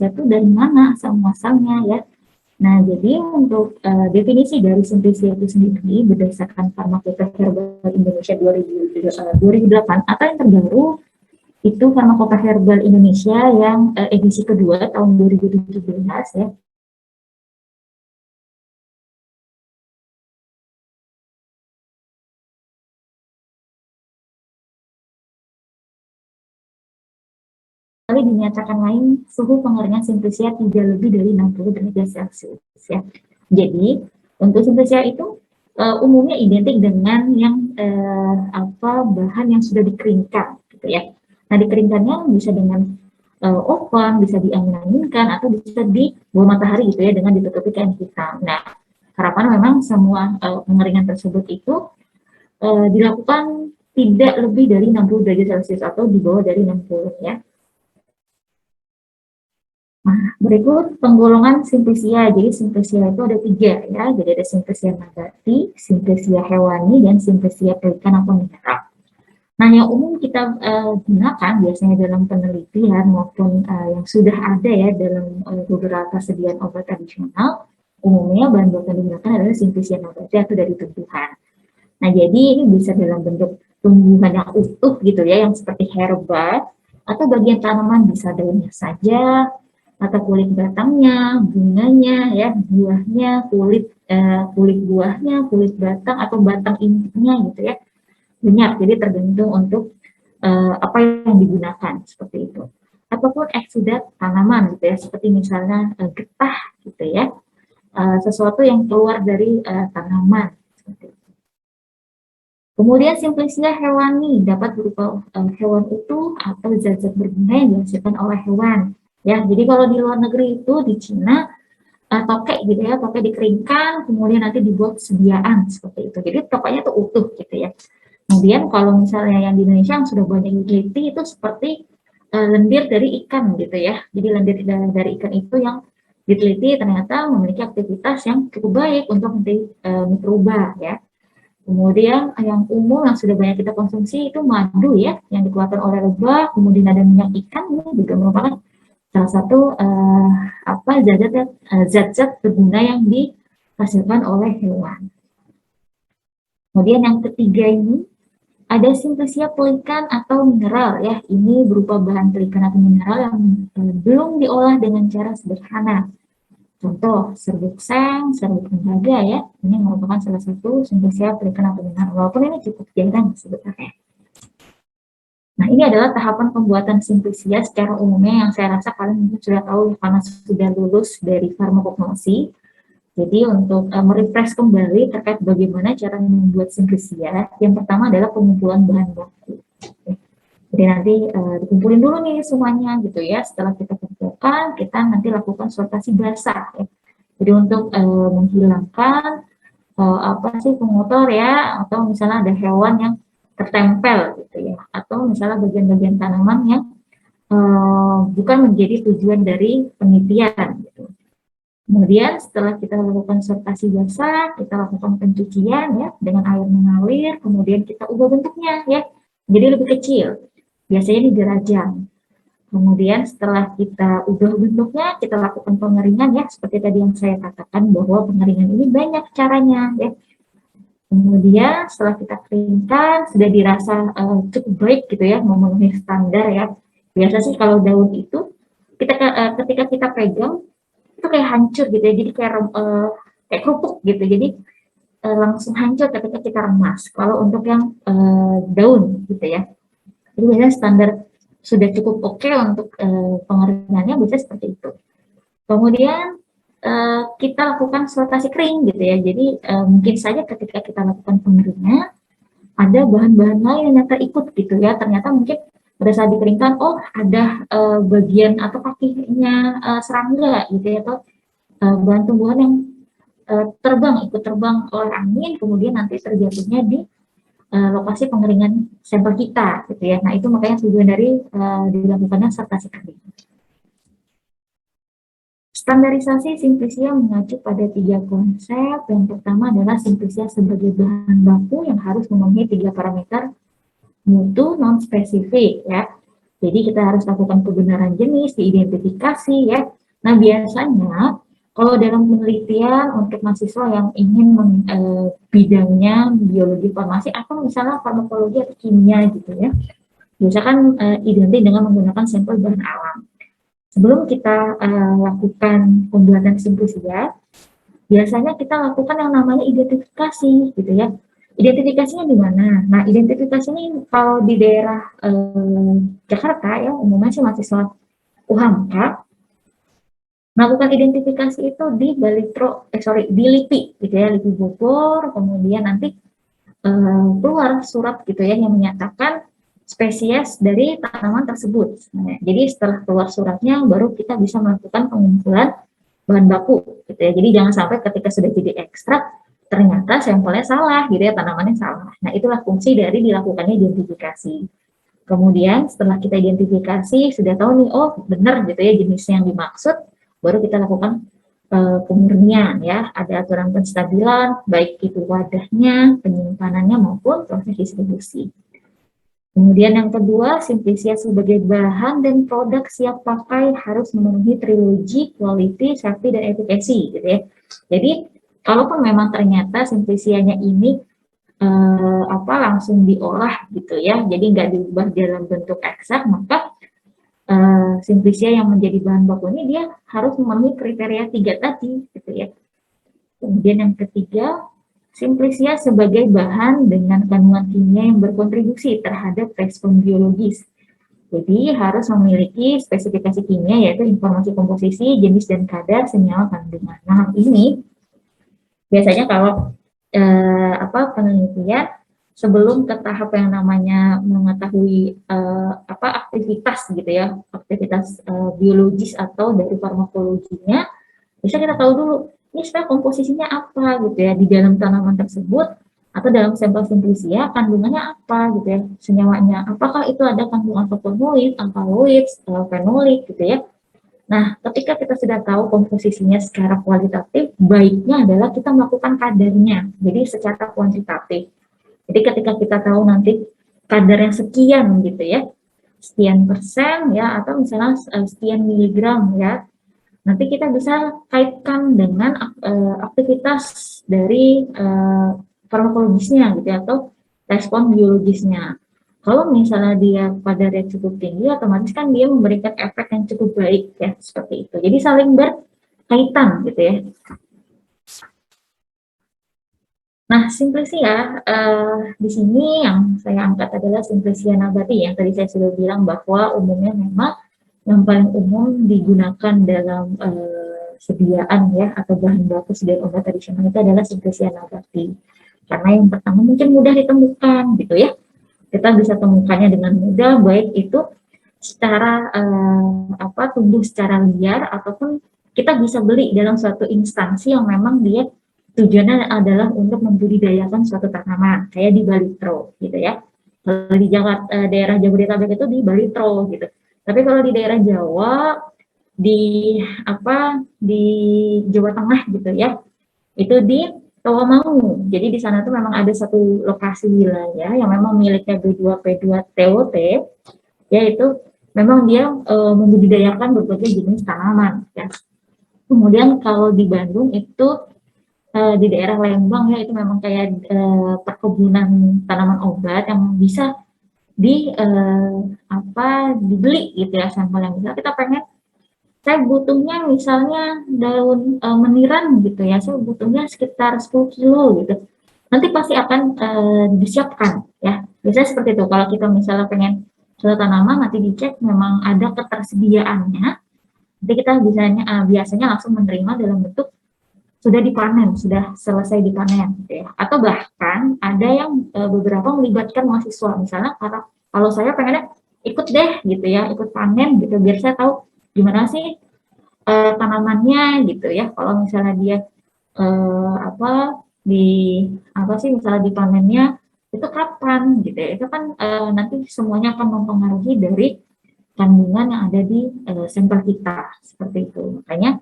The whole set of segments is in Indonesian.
Simplisia itu dari mana asal-muasalnya ya. Nah, jadi untuk definisi dari Simplisia itu sendiri berdasarkan Pharmacopoeia Herbal Indonesia 2008 atau yang terbaru itu Pharmacopoeia Herbal Indonesia yang edisi kedua tahun 2017 ya. Kali dinyatakan lain suhu pengeringan Simplisia tidak lebih dari 60 derajat Celcius ya. Jadi untuk Simplisia itu umumnya identik dengan yang bahan yang sudah dikeringkan gitu ya. Nah, dikeringkannya bisa dengan oven, bisa diangin-anginkan atau bisa di bawah matahari gitu ya dengan ditutupi kain hitam. Nah, harapan memang semua pengeringan tersebut itu dilakukan tidak lebih dari 60 derajat Celcius atau di bawah dari 60 ya. Nah, berikut penggolongan Simplisia. Jadi Simplisia itu ada 3 ya. Jadi ada Simplisia nabati, Simplisia hewani, dan Simplisia pelikan atau mineral. Nah, yang umum kita gunakan biasanya dalam penelitian maupun yang sudah ada ya dalam beberapa sediaan obat tradisional, umumnya bahan baku yang digunakan adalah Simplisia nabati atau dari tumbuhan. Nah, jadi ini bisa dalam bentuk tumbuhan yang utuh gitu ya, yang seperti herba, atau bagian tanaman bisa daunnya saja, atau kulit batangnya, bunganya, ya, buahnya, kulit buahnya, kulit batang atau batang intinya gitu ya. Banyak, jadi tergantung untuk apa yang digunakan seperti itu. Ataupun eksudat tanaman gitu ya, seperti misalnya getah gitu ya, sesuatu yang keluar dari tanaman seperti itu. Kemudian Simplisia hewani dapat berupa hewan utuh atau zat-zat berguna yang dihasilkan oleh hewan. Ya, jadi kalau di luar negeri itu di Cina tokek gitu ya, tokek dikeringkan, kemudian nanti dibuat sediaan seperti itu. Jadi tokeknya tuh utuh gitu ya. Kemudian kalau misalnya yang di Indonesia yang sudah banyak diteliti itu seperti lendir dari ikan gitu ya. Jadi lendir dari ikan itu yang diteliti ternyata memiliki aktivitas yang cukup baik untuk mikroba ya. Kemudian yang umum yang sudah banyak kita konsumsi itu madu ya, yang dikeluarkan oleh lebah. Kemudian ada minyak ikan, ini juga merupakan salah satu zat-zat berguna yang dihasilkan oleh hewan. Kemudian yang ketiga ini ada Simplisia pelikan atau mineral ya. Ini berupa bahan pelikan atau mineral yang belum diolah dengan cara sederhana. Contoh serbuk seng, serbuk tembaga ya. Ini merupakan salah satu Simplisia pelikan atau mineral. Walaupun ini cukup jarang sebenarnya. Nah, ini adalah tahapan pembuatan Simplisia secara umumnya yang saya rasa kalian mungkin sudah tahu karena sudah lulus dari farmakognosi. Jadi untuk merefresh kembali terkait bagaimana cara membuat Simplisia, yang pertama adalah pengumpulan bahan baku. Jadi nanti dikumpulin dulu nih semuanya gitu ya. Setelah kita kumpulkan, kita nanti lakukan sortasi basah. Ya. Jadi untuk menghilangkan pengotor ya, atau misalnya ada hewan yang tertempel gitu ya, atau misalnya bagian-bagian tanaman yang bukan menjadi tujuan dari penelitian gitu. Kemudian setelah kita lakukan sortasi basah, kita lakukan pencucian ya dengan air mengalir, kemudian kita ubah bentuknya ya, jadi lebih kecil. Biasanya ini dirajang. Kemudian setelah kita ubah bentuknya, kita lakukan pengeringan ya, seperti tadi yang saya katakan bahwa pengeringan ini banyak caranya ya. Kemudian setelah kita keringkan, sudah dirasa cukup baik gitu ya, memenuhi standar ya. Biasa sih kalau daun itu, ketika kita pegang, itu kayak hancur gitu ya, jadi kayak kerupuk gitu, jadi langsung hancur ketika kita remas. Kalau untuk yang daun gitu ya, jadi biasanya standar sudah cukup oke untuk pengeringannya bisa seperti itu. Kemudian kita lakukan sortasi kering gitu ya. Jadi mungkin saja ketika kita lakukan pengeringan ada bahan-bahan lain yang terikut gitu ya. Ternyata mungkin pada saat dikeringkan, oh ada bagian atau kakinya serangga gitu ya, atau bahan tumbuhan yang ikut terbang oleh angin, kemudian nanti terjatuhnya di lokasi pengeringan sampel kita gitu ya. Nah, itu makanya tujuan dari dilakukannya sortasi kering. Standarisasi Simplisia mengacu pada 3 konsep. Yang pertama adalah Simplisia sebagai bahan baku yang harus memenuhi 3 parameter mutu non spesifik ya. Jadi kita harus lakukan kebenaran jenis, diidentifikasi ya. Nah biasanya kalau dalam penelitian untuk mahasiswa yang ingin bidangnya biologi farmasi atau misalnya farmakologi atau kimia gitu ya, biasakan identik dengan menggunakan sampel bahan alam. Sebelum kita lakukan pembuatan simplisia, biasanya kita lakukan yang namanya identifikasi gitu ya. Identifikasinya di mana? Nah, identifikasinya kalau di daerah Jakarta ya, umumnya sih mahasiswa UHAMKA, melakukan identifikasi itu di di LIPI gitu ya, LIPI Bogor, kemudian nanti keluar surat gitu ya yang menyatakan spesies dari tanaman tersebut. Nah, jadi setelah keluar suratnya baru kita bisa melakukan pengumpulan bahan baku gitu ya. Jadi jangan sampai ketika sudah jadi ekstrak ternyata sampelnya salah gitu ya, tanamannya salah. Nah, itulah fungsi dari dilakukannya identifikasi. Kemudian setelah kita identifikasi sudah tahu nih, oh benar gitu ya jenisnya yang dimaksud, baru kita lakukan pemurnian ya. Ada aturan penstabilan baik itu wadahnya, penyimpanannya maupun proses distribusi. Kemudian yang kedua, simplisia sebagai bahan dan produk siap pakai harus memenuhi trilogi quality, safety, dan efficacy gitu ya. Jadi kalaupun memang ternyata simplisianya ini langsung diolah gitu ya, jadi nggak diubah dalam bentuk eksak, maka simplisia yang menjadi bahan baku ini dia harus memenuhi kriteria 3 tadi gitu ya. Kemudian yang ketiga, simplisia sebagai bahan dengan kandungan kimia yang berkontribusi terhadap respon biologis. Jadi harus memiliki spesifikasi kimia yaitu informasi komposisi, jenis dan kadar senyawa kandungan. Nah, ini biasanya kalau penelitian sebelum ke tahap yang namanya mengetahui aktivitas gitu ya, aktivitas biologis atau dari farmakologinya, bisa kita tahu dulu ini sebenarnya komposisinya apa gitu ya di dalam tanaman tersebut atau dalam sampel simplisia kandungannya apa gitu ya, senyawanya apakah itu ada kandungan flavonoid, alkaloid, fenolik gitu ya. Nah, ketika kita sudah tahu komposisinya secara kualitatif, baiknya adalah kita melakukan kadarnya, jadi secara kuantitatif. Jadi ketika kita tahu nanti kadarnya sekian gitu ya, sekian persen ya, atau misalnya sekian miligram ya, nanti kita bisa kaitkan dengan aktivitas dari farmakologisnya gitu ya, atau respon biologisnya. Kalau misalnya dia kadarnya cukup tinggi, otomatis kan dia memberikan efek yang cukup baik ya, seperti itu. Jadi saling berkaitan gitu ya. Nah, simplisia di sini yang saya angkat adalah simplisia nabati yang tadi saya sudah bilang bahwa umumnya memang yang paling umum digunakan dalam sediaan ya atau bahan baku sediaan obat tradisional itu adalah simplisia nabati. Karena yang pertama mungkin mudah ditemukan gitu ya. Kita bisa temukannya dengan mudah baik itu secara tumbuh secara liar ataupun kita bisa beli dalam suatu instansi yang memang dia tujuannya adalah untuk membudidayakan suatu tanaman kayak di Balitro gitu ya. Kalau di Jakarta daerah Jabodetabek itu di Balitro gitu. Tapi kalau di daerah Jawa di Jawa Tengah gitu ya, itu di Tawamau. Jadi di sana tuh memang ada satu lokasi wilayah yang memang miliknya B2P2 TOT, yaitu memang dia membudidayakan berbagai jenis tanaman. Ya. Kemudian kalau di Bandung itu di daerah Lembang ya itu memang kayak perkebunan tanaman obat yang bisa dibeli gitu ya sampelnya. Misalnya kita pengen saya butuhnya misalnya daun meniran gitu ya, saya butuhnya sekitar 10 kilo gitu. Nanti pasti akan disiapkan ya. Biasanya seperti itu. Kalau kita misalnya pengen suatu tanaman, nanti dicek memang ada ketersediaannya. Nanti kita biasanya langsung menerima dalam bentuk sudah dipanen, sudah selesai dipanen gitu ya. Atau bahkan ada yang beberapa melibatkan mahasiswa. Misalnya kalau saya pengennya ikut deh gitu ya, ikut panen gitu biar saya tahu gimana sih tanamannya gitu ya. Kalau misalnya dia misalnya dipanennya itu kapan gitu ya. Itu kan nanti semuanya akan mempengaruhi dari kandungan yang ada di sampel kita seperti itu. Makanya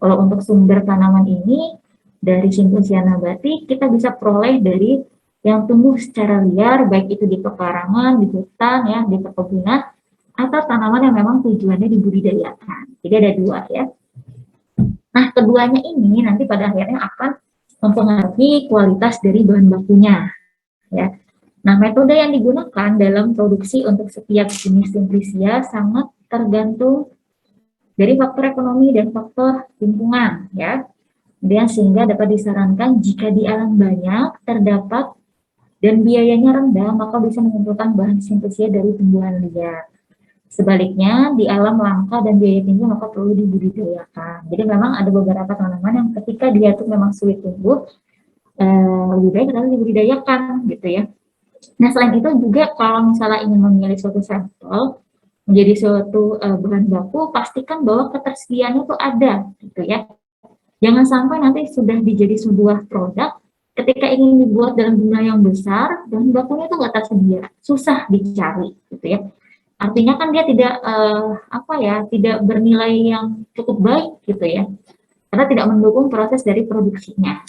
kalau untuk sumber tanaman ini dari simplisia nabati kita bisa peroleh dari yang tumbuh secara liar baik itu di pekarangan, di hutan ya, di perkebunan atau tanaman yang memang tujuannya dibudidayakan. Jadi ada dua ya. Nah, keduanya ini nanti pada akhirnya akan mempengaruhi kualitas dari bahan bakunya ya. Nah, metode yang digunakan dalam produksi untuk setiap jenis Simplicia sangat tergantung dari faktor ekonomi dan faktor lingkungan ya. Kemudian sehingga dapat disarankan jika di alam banyak terdapat dan biayanya rendah, maka bisa mengumpulkan bahan Simplicia dari tumbuhan liar. Sebaliknya, di alam langka dan biaya tinggi maka perlu dibudidayakan. Jadi memang ada beberapa tanaman yang ketika dia tuh memang sulit tumbuh, lebih baik kita dibudidayakan gitu ya. Nah, selain itu juga kalau misalnya ingin memilih suatu sampel menjadi suatu bahan baku, pastikan bahwa ketersediaannya itu ada gitu ya. Jangan sampai nanti sudah dijadi sebuah produk, ketika ingin dibuat dalam jumlah yang besar, bahan bakunya itu nggak tersedia, susah dicari gitu ya. Artinya kan dia tidak tidak bernilai yang cukup baik gitu ya, karena tidak mendukung proses dari produksinya.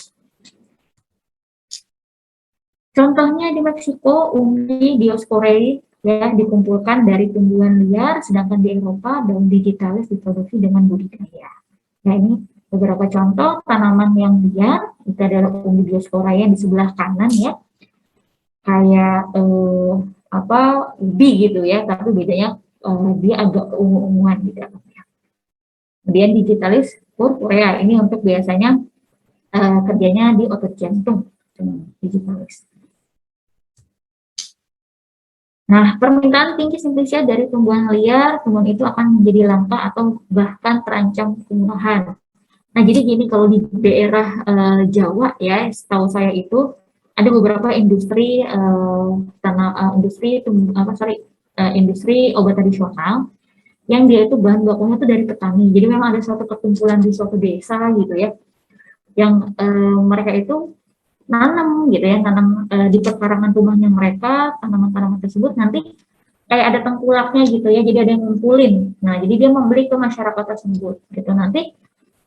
Contohnya di Meksiko, umbi Diosporiae ya dikumpulkan dari tumbuhan liar, sedangkan di Eropa daun digitalis diproduksi dengan budidaya. Nah, ini beberapa contoh tanaman yang liar. Itu adalah umbi Diosporiae yang di sebelah kanan ya, kayak ubi gitu ya, tapi bedanya dia agak ungu-unguan di dalamnya. Kemudian digitalis purpurea, ini untuk biasanya kerjanya di otot jantung, digitalis. Nah, permintaan tinggi Simplicia dari tumbuhan liar, tumbuhan itu akan menjadi langka atau bahkan terancam kemunahan. Nah, jadi gini, kalau di daerah Jawa ya, setahu saya itu ada beberapa industri industri obat tradisional yang dia itu bahan bakunya itu dari petani. Jadi memang ada suatu perkumpulan di suatu desa gitu ya, yang mereka itu nanam gitu ya, nanam di perkarangan rumahnya mereka, tanaman-tanaman tersebut nanti kayak ada tengkulaknya gitu ya, jadi ada yang ngumpulin. Nah, jadi dia membeli ke masyarakat tersebut gitu. Nanti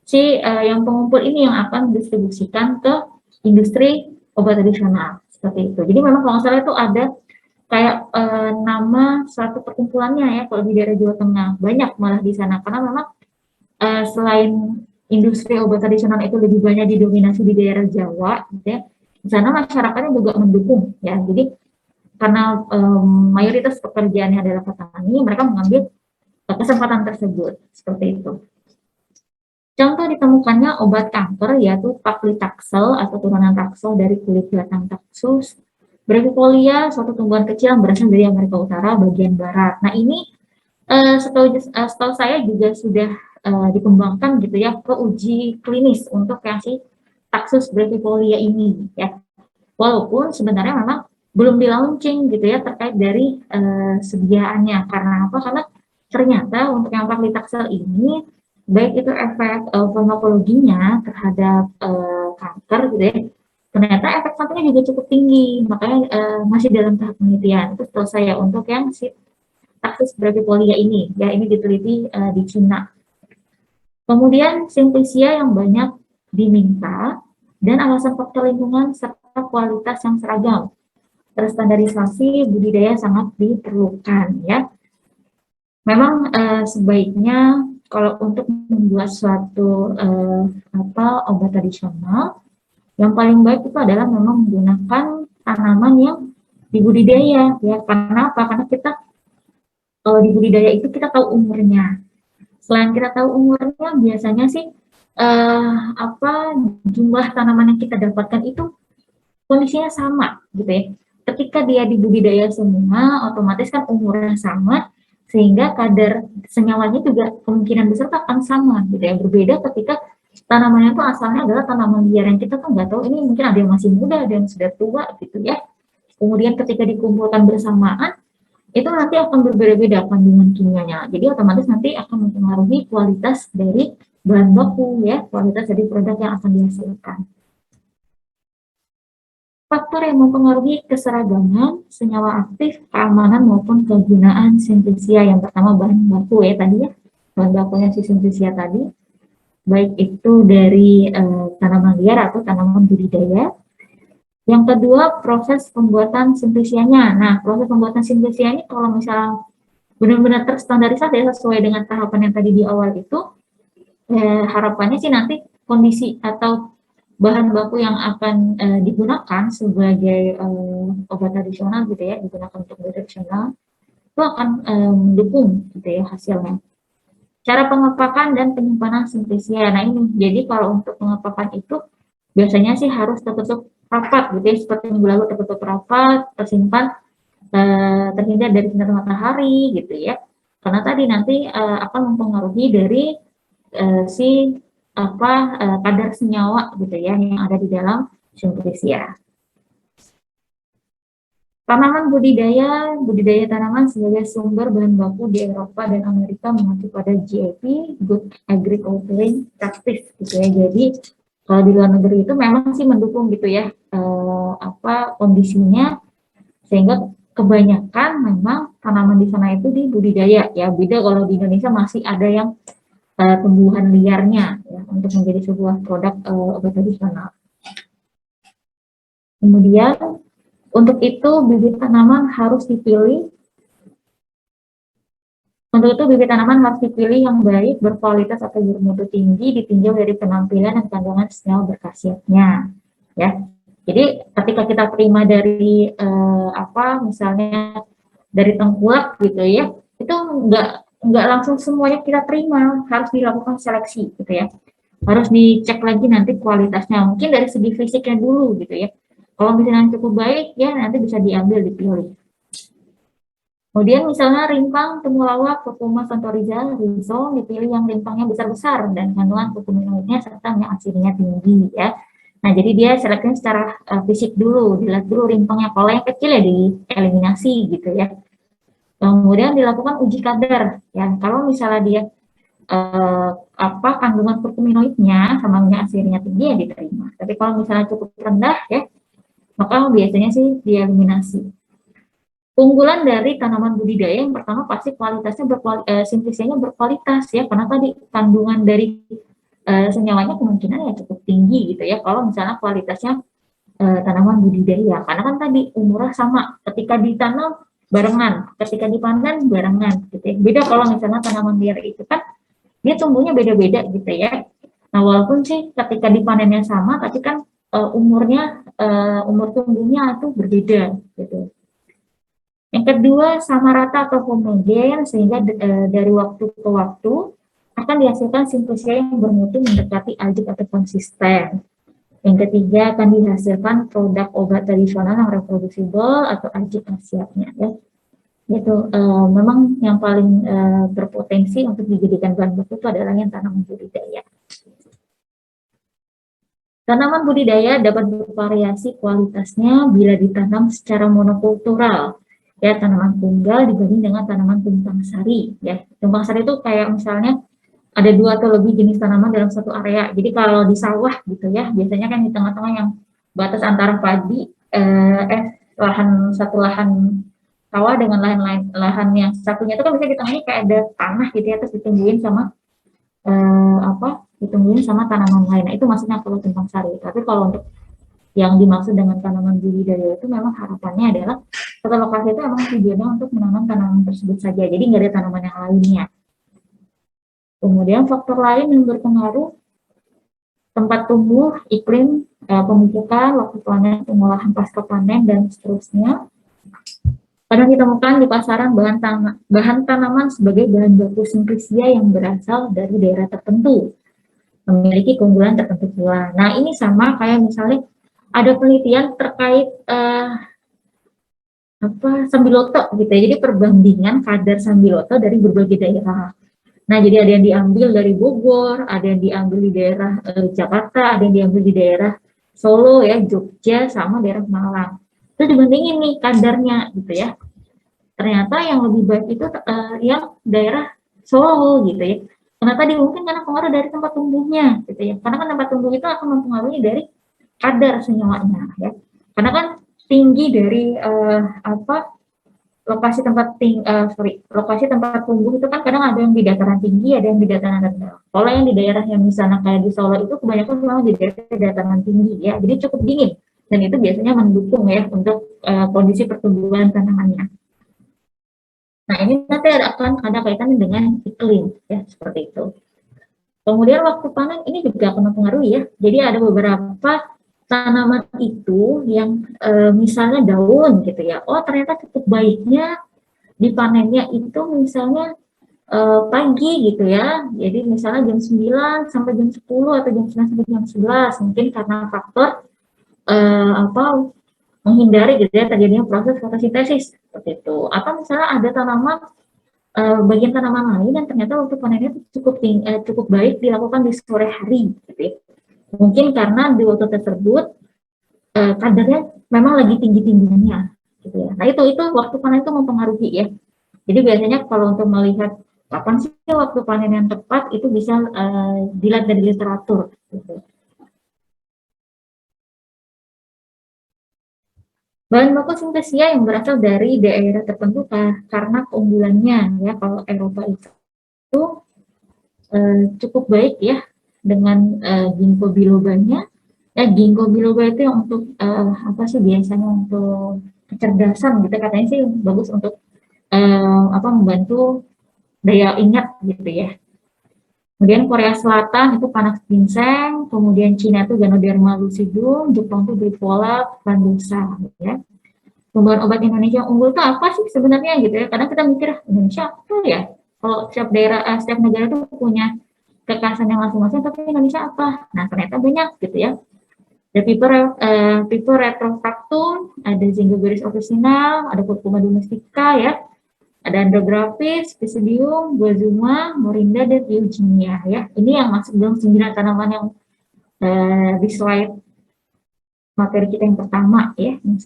si yang pengumpul ini yang akan distribusikan ke industri obat tradisional seperti itu. Jadi memang kalau salah itu ada kayak nama suatu perkumpulannya ya, kalau di daerah Jawa Tengah banyak malah di sana, karena memang selain industri obat tradisional itu lebih banyak didominasi di daerah Jawa, gitu ya. Di sana masyarakatnya juga mendukung, ya. Jadi karena mayoritas pekerjaannya adalah petani, mereka mengambil kesempatan tersebut, seperti itu. Contoh ditemukannya obat kanker yaitu paclitaxel atau turunan taxol dari kulit batang Taxus brevifolia, suatu tumbuhan kecil yang berasal dari Amerika Utara bagian barat. Nah, ini setahu saya juga sudah dikembangkan gitu ya ke uji klinis untuk yang si Taxus brevifolia ini ya. Walaupun sebenarnya memang belum di launching gitu ya terkait dari sediaannya. Karena apa? Karena ternyata untuk yang paclitaxel ini baik itu efek farmakologinya terhadap kanker gitu ya, ternyata efek sampingnya juga cukup tinggi, makanya masih dalam tahap penelitian. Itu setahu saya untuk yang si Taxus brevifolia ini, ya ini diteliti di Cina. Kemudian Simplicia yang banyak diminta dan alasan faktor lingkungan serta kualitas yang seragam. Terstandarisasi budidaya sangat diperlukan ya. Memang sebaiknya kalau untuk membuat suatu obat tradisional, yang paling baik itu adalah memang menggunakan tanaman yang dibudidaya ya. Karena apa? Karena kita kalau dibudidaya itu kita tahu umurnya. Selain kita tahu umurnya, biasanya sih jumlah tanaman yang kita dapatkan itu kondisinya sama gitu ya. Ketika dia dibudidaya semua, otomatis kan umurnya sama, sehingga kadar senyawanya juga kemungkinan besar akan sama gitu ya. Berbeda ketika tanamannya itu asalnya adalah tanaman liar yang kita tuh nggak tahu ini mungkin ada yang masih muda, ada yang sudah tua gitu ya. Kemudian ketika dikumpulkan bersamaan, itu nanti akan berbeda-beda kandungan kimianya. Jadi otomatis nanti akan mempengaruhi kualitas dari bahan baku ya, kualitas dari produk yang akan dihasilkan. Faktor yang mempengaruhi keseragaman, senyawa aktif, keamanan maupun kegunaan Simplicia. Yang pertama bahan baku ya tadi ya, bahan bakunya si Simplicia tadi, baik itu dari tanaman liar atau tanaman budidaya. Yang kedua, proses pembuatan Simplicianya. Nah, proses pembuatan Simplicia ini kalau misalnya benar-benar terstandarisasi sesuai dengan tahapan yang tadi di awal itu, harapannya sih nanti kondisi atau bahan baku yang akan digunakan sebagai obat tradisional gitu ya, digunakan untuk obat tradisional, itu akan mendukung gitu ya hasilnya. Cara pengepakan dan penyimpanan simplisia. Nah ini, jadi kalau untuk pengepakan itu biasanya sih harus tertutup rapat gitu ya, seperti minggu lalu tertutup rapat, tersimpan, terhindar dari sinar matahari gitu ya. Karena tadi nanti akan mempengaruhi dari si kadar senyawa gitu ya yang ada di dalam simplisia. Tanaman budidaya tanaman sebagai sumber bahan baku di Eropa dan Amerika mengacu pada GAP, Good Agricultural Practice gitu ya. Jadi kalau di luar negeri itu memang sih mendukung gitu ya kondisinya, sehingga kebanyakan memang tanaman di sana itu dibudidaya ya. Beda kalau di Indonesia masih ada yang tumbuhan liarnya ya, untuk menjadi sebuah produk obat tradisional. Kemudian untuk itu bibit tanaman harus dipilih. Untuk itu bibit tanaman harus dipilih yang baik, berkualitas atau bermutu tinggi, ditinjau dari penampilan dan kandungan senyawa berkhasiatnya. Ya, jadi ketika kita terima dari misalnya dari tengkulak gitu ya, itu nggak langsung semuanya kita terima, harus dilakukan seleksi gitu ya. Harus dicek lagi nanti kualitasnya, mungkin dari segi fisiknya dulu gitu ya. Kalau misalnya cukup baik ya nanti bisa diambil, dipilih. Kemudian misalnya rimpang, temulawak, kurkuma, santoriza, rhizome dipilih yang rimpangnya besar-besar dan kandungan kurkuminoidnya serta yang asidnya tinggi ya. Nah jadi dia seleksinya secara fisik dulu, dilihat dulu rimpangnya. Kalau yang kecil ya dieliminasi gitu ya. Kemudian dilakukan uji kadar ya. Kalau misalnya dia kandungan kurkuminoidnya sama minyak asidnya tinggi ya diterima. Tapi kalau misalnya cukup rendah ya, maka biasanya sih dieliminasi. Keunggulan dari tanaman budidaya yang pertama pasti kualitasnya simplisinya berkualitas ya, karena tadi kandungan dari senyawanya kemungkinan ya cukup tinggi gitu ya kalau misalnya kualitasnya tanaman budidaya, karena kan tadi umurnya sama, ketika ditanam barengan, ketika dipanen barengan gitu ya. Beda kalau misalnya tanaman liar itu kan dia tumbuhnya beda-beda gitu ya. Nah walaupun sih ketika dipanennya sama, tapi kan umur tumbuhnya itu berbeda gitu. Yang kedua, sama rata atau homogen, sehingga dari waktu ke waktu akan dihasilkan simplisia yang bermutu mendekati ajik atau konsisten. Yang ketiga, akan dihasilkan produk obat tradisional yang reproducible atau ajik khasiatnya. Ya. Itu memang yang paling berpotensi untuk dijadikan bahan baku itu adalah yang tanaman budidaya. Tanaman budidaya dapat bervariasi kualitasnya bila ditanam secara monokultural, ya tanaman tunggal dibanding dengan tanaman tumpang sari ya. Tumpang sari itu kayak misalnya ada 2 atau lebih jenis tanaman dalam satu area. Jadi kalau di sawah gitu ya, biasanya kan di tengah-tengah yang batas antara padi lahan sawah dengan lahan yang satunya itu kan bisa di tengahnya kayak ada tanah gitu ya, terus ditumbuhin sama ditumbuhin sama tanaman lain. Nah, itu maksudnya kalau tumpang sari. Tapi kalau untuk yang dimaksud dengan tanaman budidaya itu memang harapannya adalah satu lokasi itu memang tujuannya untuk menanam tanaman tersebut saja, jadi nggak ada tanaman yang lainnya. Kemudian faktor lain yang berpengaruh, tempat tumbuh, iklim, pemupukan, waktu panen, pengolahan pasca panen, dan seterusnya. Kadang ditemukan di pasaran bahan tanaman sebagai bahan baku simplisia yang berasal dari daerah tertentu, memiliki keunggulan tertentu pula. Nah ini sama kayak misalnya ada penelitian terkait sambiloto gitu ya. Jadi perbandingan kadar sambiloto dari berbagai daerah. Nah, jadi ada yang diambil dari Bogor, ada yang diambil di daerah Jakarta, ada yang diambil di daerah Solo ya, Jogja sama daerah Malang. Itu dibandingin nih kadarnya gitu ya. Ternyata yang lebih baik itu yang daerah Solo gitu ya. Karena tadi mungkin karena pengaruh dari tempat tumbuhnya gitu ya. Karena kan tempat tumbuh itu akan mempengaruhi dari kadar senyawanya ya. Karena kan tinggi dari lokasi tempat tumbuh itu kan kadang ada yang di dataran tinggi, ada yang di dataran rendah. Kalau yang di daerah yang misalnya kayak di Solo itu kebanyakan memang di daerah dataran tinggi ya, jadi cukup dingin dan itu biasanya mendukung ya untuk kondisi pertumbuhan tanamannya. Nah, ini nanti akan ada kaitannya dengan iklim, ya, seperti itu. Kemudian waktu panen ini juga akan mempengaruhi ya. Jadi ada beberapa tanaman itu yang misalnya daun gitu ya. Oh, ternyata cukup baiknya dipanennya itu misalnya pagi gitu ya. Jadi misalnya jam 9 sampai jam 10 atau jam 9 sampai jam 11 mungkin karena faktor apa menghindari gitu ya terjadinya proses fotosintesis seperti itu. Atau misalnya ada tanaman bagian tanaman lain dan ternyata waktu panennya cukup baik dilakukan di sore hari gitu ya. Mungkin karena di waktu tersebut kadarnya memang lagi tinggi-tingginya gitu ya. Nah, itu waktu panen itu mempengaruhi ya. Jadi biasanya kalau untuk melihat kapan sih waktu panen yang tepat itu bisa dilihat dari literatur gitu. Bahan baku sintesia yang berasal dari daerah tertentu karena keunggulannya ya, kalau Eropa itu cukup baik ya dengan ginkgo bilobanya. Ya, ginkgo biloba itu yang untuk apa sih biasanya untuk kecerdasan gitu katanya sih bagus untuk apa membantu daya ingat gitu ya. Kemudian Korea Selatan itu panas ginseng, kemudian Cina itu Ganoderma lucidum, Jepang itu Bipola Plandosa ya. Pembuat obat Indonesia yang unggul itu apa sih sebenarnya gitu ya? Karena kita mikir Indonesia apa ya? Kalau setiap daerah, setiap negara itu punya kekhasan yang masing-masing, tapi Indonesia apa? Nah, ternyata banyak gitu ya. Ada Piper retrofractum, ada Zingoberis officinal, ada Curcuma domestica ya, ada Andrographis, Pisidium, Guazuma, Morinda, dan Eugenia ya. Ini yang masuk dalam 9 tanaman yang di slide materi kita yang pertama ya, 9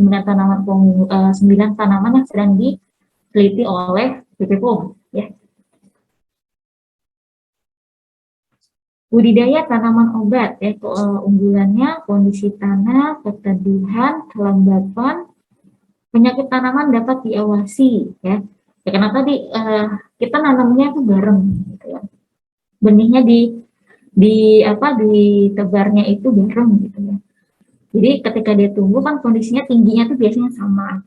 tanaman yang sedang diteliti oleh BPOM ya. Budidaya tanaman obat ya, unggulannya kondisi tanah, keteduhan, kelembapan, penyakit tanaman dapat diawasi ya. Ya karena tadi kita nanamnya itu bareng gitu ya. Benihnya ditebarnya itu bareng gitu ya. Jadi ketika dia tumbuh kan kondisinya tingginya tuh biasanya sama.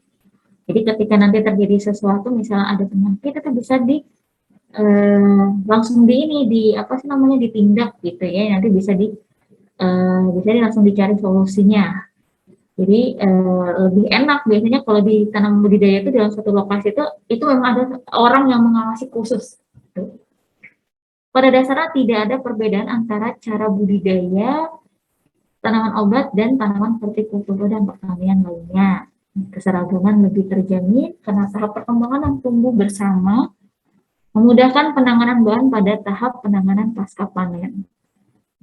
Jadi ketika nanti terjadi sesuatu misalnya ada penyakit itu bisa langsung apa sih namanya ditindak gitu ya. Nanti bisa langsung dicari solusinya. Jadi lebih enak biasanya kalau ditanam budidaya itu dalam satu lokasi itu memang ada orang yang mengawasi khusus. Pada dasarnya tidak ada perbedaan antara cara budidaya tanaman obat dan tanaman hortikultura dan pertanian lainnya. Keseragaman lebih terjamin karena tahap perkembangan yang tumbuh bersama memudahkan penanganan bahan pada tahap penanganan pasca panen.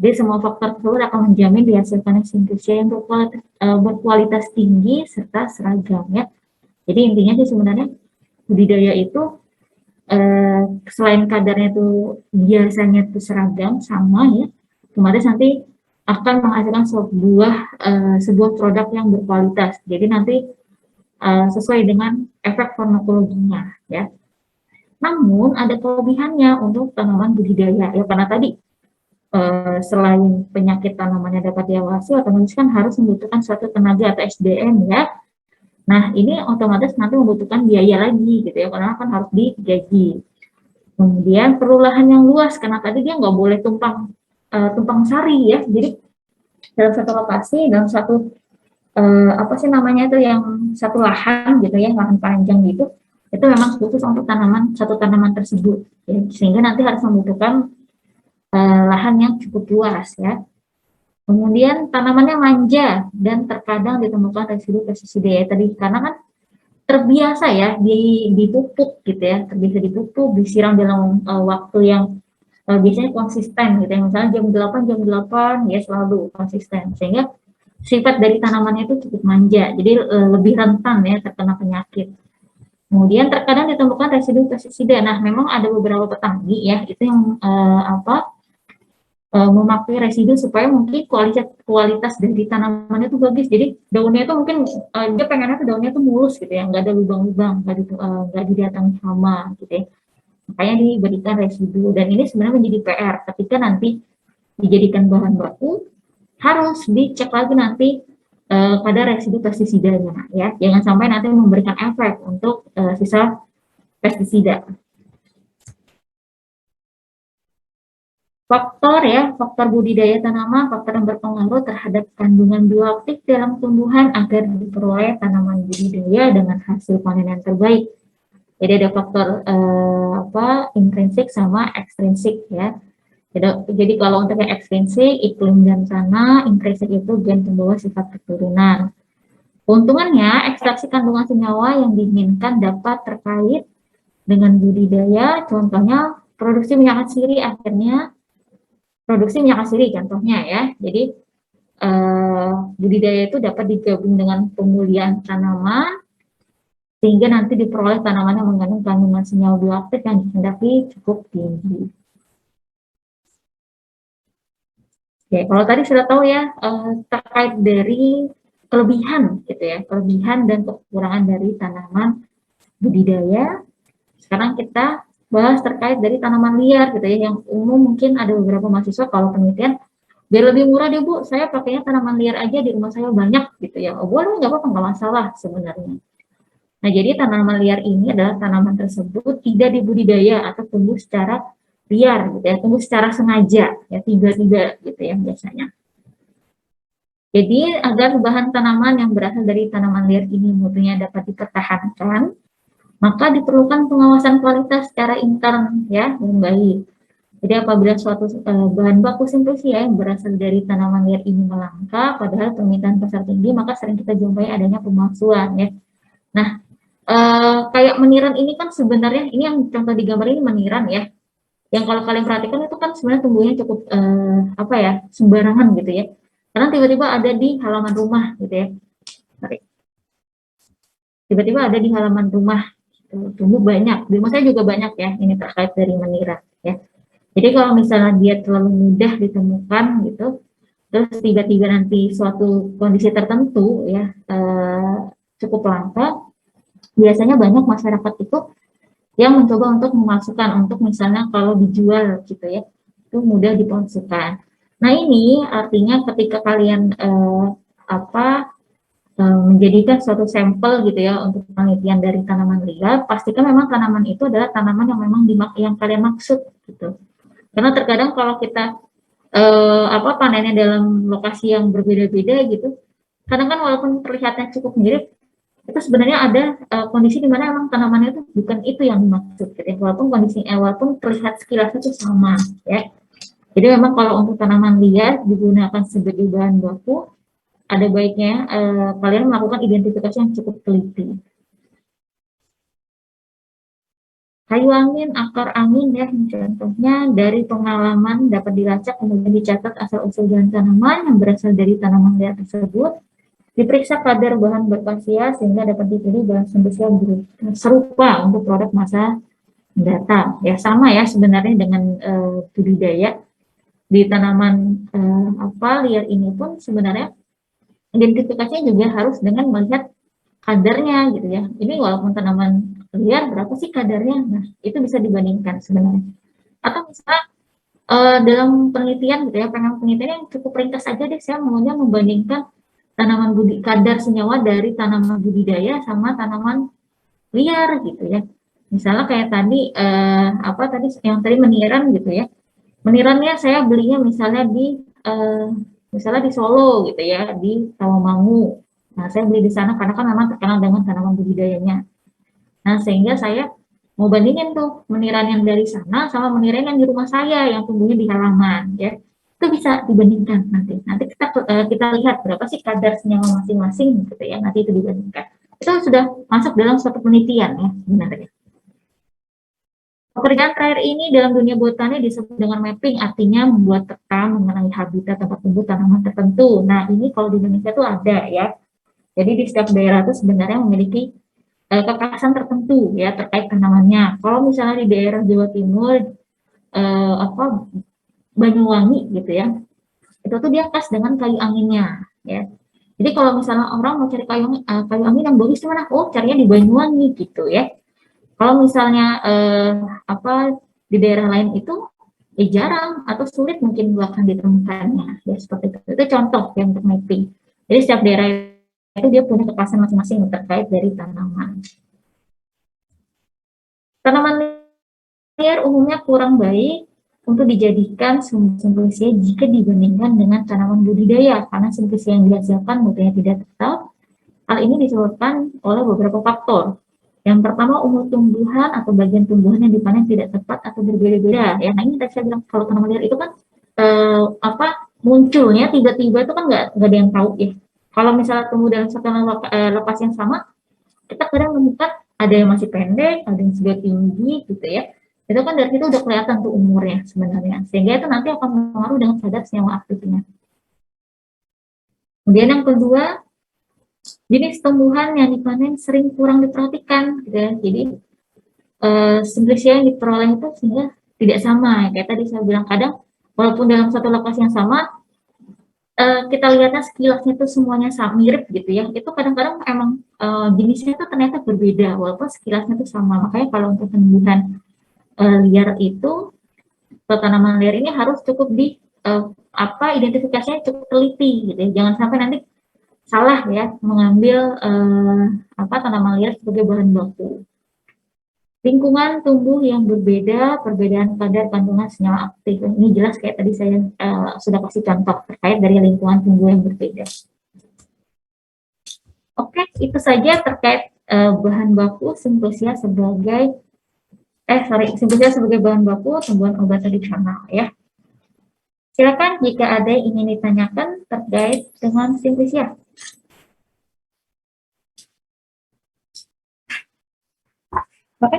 Jadi semua faktor tersebut akan menjamin dihasilkannya sintesia yang berkualitas tinggi serta seragam ya. Jadi intinya sih sebenarnya budidaya itu selain kadarnya itu biasanya itu seragam sama ya, otomatis nanti akan menghasilkan sebuah produk yang berkualitas. Jadi nanti sesuai dengan efek farmakologinya ya. Namun ada kelebihannya untuk tanaman budidaya ya, karena tadi selain penyakit tanamannya dapat diawasi, otomatis kan harus membutuhkan suatu tenaga atau SDM ya. Nah, ini otomatis nanti membutuhkan biaya lagi gitu ya, karena kan harus digaji. Kemudian perlu lahan yang luas, karena tadi dia nggak boleh tumpang sari ya. Jadi dalam satu lokasi, dalam satu apa sih namanya itu yang satu lahan gitu ya, lahan panjang gitu, itu memang khusus untuk satu tanaman tersebut. Ya. Sehingga nanti harus membutuhkan lahan yang cukup luas ya. Kemudian tanamannya manja dan terkadang ditemukan residu pestisida ya tadi karena kan terbiasa ya dipupuk gitu ya, terbiasa dipupuk, disiram dalam waktu yang biasanya konsisten gitu ya, misalnya jam 8 ya selalu konsisten sehingga sifat dari tanamannya itu cukup manja, jadi lebih rentan ya terkena penyakit. Kemudian terkadang ditemukan residu pestisida. Nah, memang ada beberapa petani ya itu yang memakai residu supaya mungkin kualitas dari tanamannya itu bagus. Jadi daunnya itu mungkin dia pengennya tuh daunnya tuh mulus gitu ya, nggak ada lubang-lubang, nggak didatangi hama gitu ya. Makanya diberikan residu dan ini sebenarnya menjadi PR ketika nanti dijadikan bahan baku harus dicek lagi nanti pada residu pestisidanya ya. Jangan sampai nanti memberikan efek untuk sisa pestisida. Faktor budidaya tanaman, faktor yang berpengaruh terhadap kandungan bioaktif dalam tumbuhan agar diperoleh tanaman budidaya dengan hasil panen yang terbaik. Jadi ada faktor intrinsik sama ekstrinsik ya. Jadi kalau untuk yang ekstrinsik, iklim dan tanah, intrinsik itu gen pembawa sifat keturunan. Keuntungannya, ekstraksi kandungan senyawa yang diinginkan dapat terkait dengan budidaya, contohnya produksi minyak asiri akhirnya contohnya ya. Jadi budidaya itu dapat digabung dengan pemulihan tanaman sehingga nanti diperoleh tanaman yang mengandung kandungan senyawa bioaktif yang dikehendaki cukup tinggi. Oke, kalau tadi sudah tahu ya terkait dari kelebihan gitu ya, kelebihan dan kekurangan dari tanaman budidaya. Sekarang kita bahas terkait dari tanaman liar gitu ya, yang umum mungkin ada beberapa mahasiswa kalau penelitian biar lebih murah deh Bu, saya pakainya tanaman liar aja di rumah saya banyak gitu ya. Oh, boleh, nggak apa-apa, nggak masalah sebenarnya. Nah, jadi tanaman liar ini adalah tanaman tersebut tidak dibudidaya atau tumbuh secara liar gitu ya, tumbuh secara sengaja ya, tiba-tiba gitu ya biasanya. Jadi agar bahan tanaman yang berasal dari tanaman liar ini mutunya dapat dipertahankan, maka diperlukan pengawasan kualitas secara intern ya yang baik. Jadi apabila suatu bahan baku simplisia yang berasal dari tanaman liar ini melangka, padahal permintaan pasar tinggi, maka sering kita jumpai adanya pemalsuan ya. Nah, kayak meniran ini kan sebenarnya, ini yang contoh di gambar ini meniran ya. Yang kalau kalian perhatikan itu kan sebenarnya tumbuhnya cukup sembarangan gitu ya. Karena tiba-tiba ada di halaman rumah gitu ya. Tiba-tiba ada di halaman rumah, tumbuh banyak. Di rumah saya juga banyak ya, ini terkait dari meniran ya. Jadi kalau misalnya dia terlalu mudah ditemukan gitu, terus tiba-tiba nanti suatu kondisi tertentu ya cukup langka, biasanya banyak masyarakat itu yang mencoba untuk memasukkan, untuk misalnya kalau dijual gitu ya, itu mudah dipalsukan. Nah ini artinya ketika kalian menjadikan suatu sampel gitu ya untuk penelitian dari tanaman liar, pastikan memang tanaman itu adalah tanaman yang memang yang kalian maksud gitu. Karena terkadang kalau kita panennya dalam lokasi yang berbeda-beda gitu, kadang kan walaupun terlihatnya cukup mirip, itu sebenarnya ada kondisi di mana emang tanamannya itu bukan itu yang dimaksud gitu ya. Walaupun terlihat sekilas itu sama ya. Jadi memang kalau untuk tanaman liar digunakan sebagai bahan baku, ada baiknya kalian melakukan identifikasi yang cukup teliti. Kayu angin, akar angin ya, contohnya dari pengalaman dapat dilacak kemudian dicatat asal-usul bahan tanaman yang berasal dari tanaman liar tersebut, diperiksa kadar bahan berkhasiat sehingga dapat dipilih bahan spesial serupa untuk produk masa mendatang. Ya sama ya sebenarnya dengan budidaya di tanaman liar ini pun sebenarnya identifikasinya juga harus dengan melihat kadarnya gitu ya. Ini walaupun tanaman liar berapa sih kadarnya? Nah, itu bisa dibandingkan sebenarnya. Atau misalnya dalam penelitian gitu ya, penelitian yang cukup ringkas saja deh, saya maunya membandingkan tanaman kadar senyawa dari tanaman budidaya sama tanaman liar gitu ya. Misalnya kayak tadi yang tadi meniran gitu ya. Menirannya saya belinya misalnya di Solo gitu ya, di Tawamangu. Nah, saya beli di sana karena kan memang terkenal dengan tanaman budidayanya. Nah, sehingga saya mau bandingin tuh meniran yang dari sana sama meniran yang di rumah saya yang tumbuhnya di halaman ya. Itu bisa dibandingkan nanti. Nanti kita lihat berapa sih kadar senyawa masing-masing gitu ya. Nanti itu dibandingkan. Itu sudah masuk dalam suatu penelitian ya sebenarnya. Pekerjaan terakhir ini dalam dunia botani disebut dengan mapping, artinya membuat peta mengenai habitat tempat tumbuh tanaman tertentu. Nah, ini kalau di Indonesia itu ada ya. Jadi di setiap daerah itu sebenarnya memiliki kekhasan tertentu ya terkait tanamannya. Kalau misalnya di daerah Jawa Timur, Banyuwangi gitu ya, itu tuh dia khas dengan kayu anginnya ya. Jadi kalau misalnya orang mau cari kayu angin yang bagus di mana? Oh, carinya di Banyuwangi gitu ya. Kalau misalnya di daerah lain itu jarang atau sulit mungkin akan ditemukannya ya seperti itu. Itu contoh ya untuk mapping. Jadi setiap daerah itu dia punya kekhasan masing-masing terkait dari tanaman. Tanaman liar umumnya kurang baik untuk dijadikan sumber simplisia jika dibandingkan dengan tanaman budidaya, karena simplisia yang dihasilkan mutunya tidak tetap. Hal ini disebabkan oleh beberapa faktor. Yang pertama, umur tumbuhan atau bagian tumbuhan yang dipanen tidak tepat atau berbeda-beda. Ya, nah ini tadi saya bilang kalau tanaman liar itu kan munculnya tiba-tiba itu kan nggak ada yang tahu ya. Kalau misalnya tumbuh dalam satu lokasi yang sama, kita kadang menemukan ada yang masih pendek, ada yang sudah tinggi gitu ya. Itu kan dari situ udah kelihatan tuh umurnya sebenarnya. Sehingga itu nanti akan mengaruh dengan kadar senyawa aktifnya. Kemudian yang kedua, jenis tumbuhan yang dipanen sering kurang diperhatikan gitu ya. Jadi simplisia yang diperoleh itu sehingga tidak sama. Kayak tadi saya bilang kadang walaupun dalam satu lokasi yang sama, kita lihatnya sekilasnya itu semuanya sama, mirip gitu ya. Itu kadang-kadang emang jenisnya itu ternyata berbeda walaupun sekilasnya itu sama. Makanya kalau untuk tumbuhan liar itu atau tanaman liar ini harus cukup di identifikasinya cukup teliti gitu ya. Jangan sampai nanti salah ya mengambil tanaman liar sebagai bahan baku. Lingkungan tumbuh yang berbeda, perbedaan kadar kandungan senyawa aktif. Ini jelas kayak tadi saya sudah kasih contoh terkait dari lingkungan tumbuh yang berbeda. Oke, itu saja terkait bahan baku simplisia sebagai simplisia sebagai bahan baku tumbuhan obat tradisional ya. Silakan jika ada yang ingin ditanyakan terkait dengan simplisia. Oke.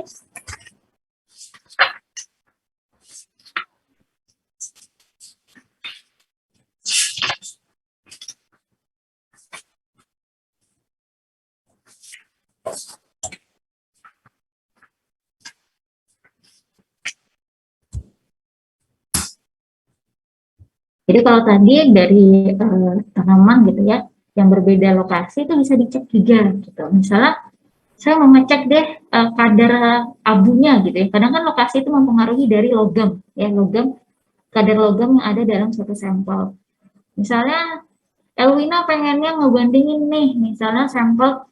Jadi kalau tadi dari tanaman gitu ya, yang berbeda lokasi itu bisa dicek juga gitu. Misalnya saya mau ngecek deh kadar abunya gitu ya. Kadang kan lokasi itu mempengaruhi dari logam ya, kadar logam yang ada dalam suatu sampel. Misalnya Elwina pengennya ngebandingin nih, misalnya sampel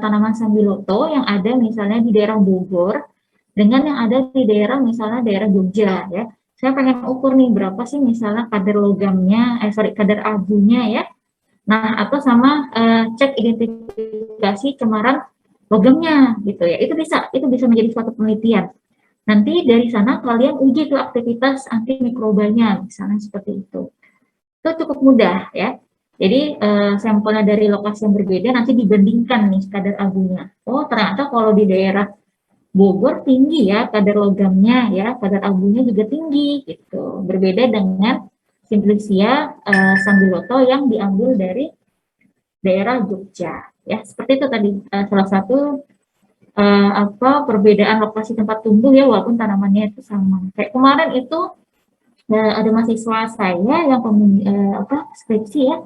tanaman sambiloto yang ada misalnya di daerah Bogor dengan yang ada di daerah misalnya daerah Jogja ya. Saya pengen ukur nih berapa sih misalnya kadar logamnya, kadar abunya ya. Nah, atau sama cek identifikasi cemaran logamnya gitu ya. Itu bisa menjadi suatu penelitian. Nanti dari sana kalian uji tuh aktivitas antimikrobanya, misalnya seperti itu. Itu cukup mudah ya. Jadi sampelnya dari lokasi yang berbeda nanti dibandingkan nih kadar abunya. Oh, ternyata kalau di daerah Bogor tinggi ya kadar logamnya ya, kadar abunya juga tinggi gitu. Berbeda dengan simplisia sambiloto yang diambil dari daerah Jogja ya. Seperti itu tadi salah satu perbedaan lokasi tempat tumbuh ya walaupun tanamannya itu sama. Kayak kemarin itu ada mahasiswa saya yang skripsi ya.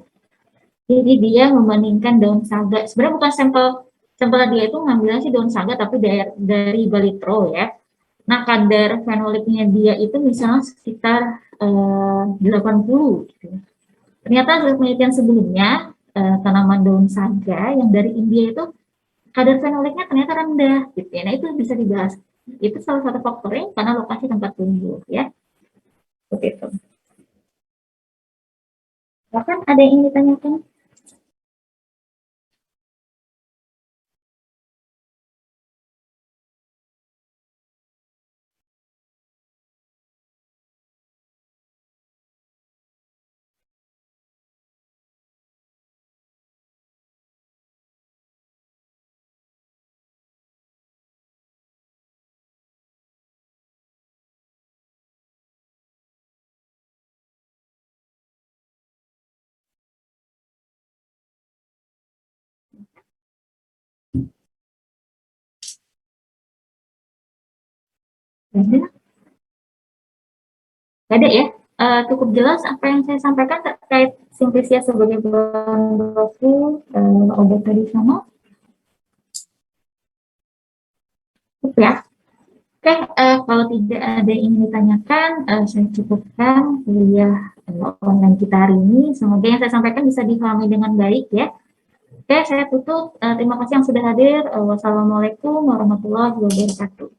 Jadi dia membandingkan daun saga. Sebenarnya bukan sampel dia itu ngambilnya sih daun saga tapi dari Balitro ya. Nah, kadar fenoliknya dia itu misalnya sekitar 80 gitu. Ternyata hasil penelitian sebelumnya tanaman daun saga yang dari India itu kadar fenoliknya ternyata rendah gitu ya. Nah, itu bisa dibahas. Itu salah satu faktornya karena lokasi tempat tumbuh ya. Seperti itu. Bahkan ada yang ingin ditanyakan? Ada ya, cukup jelas apa yang saya sampaikan terkait simplisia sebagai bahan baku obat tradisional. Cukup ya. Oke, kalau tidak ada yang ingin ditanyakan, saya cukupkan kuliah online kita hari ini. Semoga yang saya sampaikan bisa dipahami dengan baik ya. Oke, saya tutup. Terima kasih yang sudah hadir. Wassalamualaikum warahmatullahi wabarakatuh.